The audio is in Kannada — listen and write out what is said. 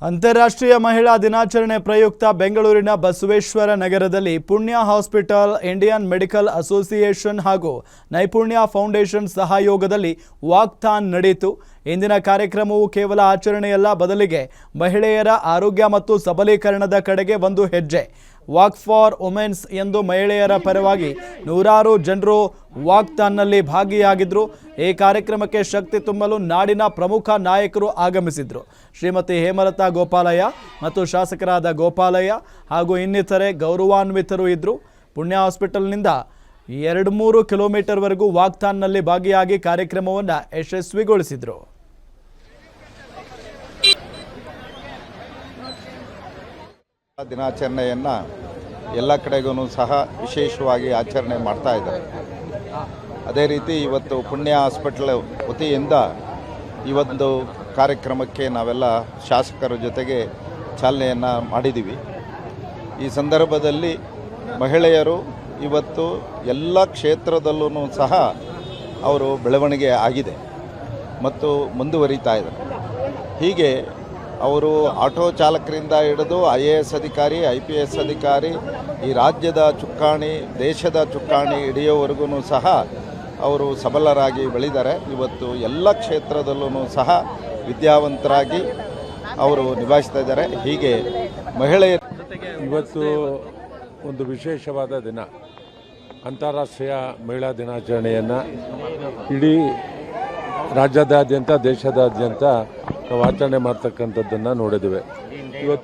ಅಂತಾರಾಷ್ಟ್ರೀಯ ಮಹಿಳಾ ದಿನಾಚರಣೆ ಪ್ರಯುಕ್ತ ಬೆಂಗಳೂರಿನ ಬಸವೇಶ್ವರ ನಗರದಲ್ಲಿ ಪುಣ್ಯ ಹಾಸ್ಪಿಟಲ್, ಇಂಡಿಯನ್ ಮೆಡಿಕಲ್ ಅಸೋಸಿಯೇಷನ್ ಹಾಗೂ ನೈಪುಣ್ಯ ಫೌಂಡೇಶನ್ ಸಹಯೋಗದಲ್ಲಿ ವಾಕ್ಥಾನ್ ನಡೆಯಿತು. ಇಂದಿನ ಕಾರ್ಯಕ್ರಮವು ಕೇವಲ ಆಚರಣೆಯಲ್ಲ, ಬದಲಿಗೆ ಮಹಿಳೆಯರ ಆರೋಗ್ಯ ಮತ್ತು ಸಬಲೀಕರಣದ ಕಡೆಗೆ ಒಂದು ಹೆಜ್ಜೆ. ವಾಕ್ ಫಾರ್ ವುಮೆನ್ಸ್ ಎಂದು ಮಹಿಳೆಯರ ಪರವಾಗಿ ನೂರಾರು ಜನರು ವಾಕ್ಥಾನ್ನಲ್ಲಿ ಭಾಗಿಯಾಗಿದ್ದರು. ಈ ಕಾರ್ಯಕ್ರಮಕ್ಕೆ ಶಕ್ತಿ ತುಂಬಲು ನಾಡಿನ ಪ್ರಮುಖ ನಾಯಕರು ಆಗಮಿಸಿದ್ರು. ಶ್ರೀಮತಿ ಹೇಮಲತಾ ಗೋಪಾಲಯ್ಯ ಮತ್ತು ಶಾಸಕರಾದ ಗೋಪಾಲಯ್ಯ ಹಾಗೂ ಇನ್ನಿತರೆ ಗೌರವಾನ್ವಿತರು ಇದ್ದರು. ಪುಣ್ಯ ಹಾಸ್ಪಿಟಲ್ನಿಂದ 2-3 ಕಿಲೋಮೀಟರ್ವರೆಗೂ ವಾಕ್ಥಾನ್ನಲ್ಲಿ ಭಾಗಿಯಾಗಿ ಕಾರ್ಯಕ್ರಮವನ್ನು ಯಶಸ್ವಿಗೊಳಿಸಿದರು. ದಿನಾಚರಣೆಯನ್ನು ಎಲ್ಲ ಕಡೆಗೂ ಸಹ ವಿಶೇಷವಾಗಿ ಆಚರಣೆ ಮಾಡ್ತಾ ಇದ್ದಾರೆ. ಅದೇ ರೀತಿ ಇವತ್ತು ಪುಣ್ಯ ಹಾಸ್ಪಿಟಲ್ ವತಿಯಿಂದ ಈ ಒಂದು ಕಾರ್ಯಕ್ರಮಕ್ಕೆ ನಾವೆಲ್ಲ ಶಾಸಕರ ಜೊತೆಗೆ ಚಾಲನೆಯನ್ನು ಮಾಡಿದ್ದೀವಿ. ಈ ಸಂದರ್ಭದಲ್ಲಿ ಮಹಿಳೆಯರು ಇವತ್ತು ಎಲ್ಲ ಕ್ಷೇತ್ರದಲ್ಲೂ ಸಹ ಅವರು ಬೆಳವಣಿಗೆ ಆಗಿದೆ ಮತ್ತು ಮುಂದುವರಿತಾ ಇದ್ದಾರೆ. ಹೀಗೆ ಅವರು ಆಟೋ ಚಾಲಕರಿಂದ ಹಿಡಿದು IAS ಅಧಿಕಾರಿ, IPS ಅಧಿಕಾರಿ, ಈ ರಾಜ್ಯದ ಚುಕ್ಕಾಣಿ, ದೇಶದ ಚುಕ್ಕಾಣಿ ಹಿಡಿಯೋವರೆಗೂ ಸಹ ಅವರು ಸಬಲರಾಗಿ ಬೆಳೆದಿದ್ದಾರೆ. ಇವತ್ತು ಎಲ್ಲ ಕ್ಷೇತ್ರದಲ್ಲೂ ಸಹ ವಿದ್ಯಾವಂತರಾಗಿ ಅವರು ನಿಭಾಯಿಸ್ತಾ ಇದ್ದಾರೆ. ಹೀಗೆ ಮಹಿಳೆಯರ ಇವತ್ತು ಒಂದು ವಿಶೇಷವಾದ ದಿನ, ಅಂತಾರಾಷ್ಟ್ರೀಯ ಮಹಿಳಾ ದಿನಾಚರಣೆಯನ್ನು ಇಡೀ ರಾಜ್ಯದಾದ್ಯಂತ, ದೇಶದಾದ್ಯಂತ ನಾವು ಆಚರಣೆ ಮಾಡ್ತಕ್ಕಂಥದ್ದನ್ನು ನೋಡಿದ್ದೇವೆ.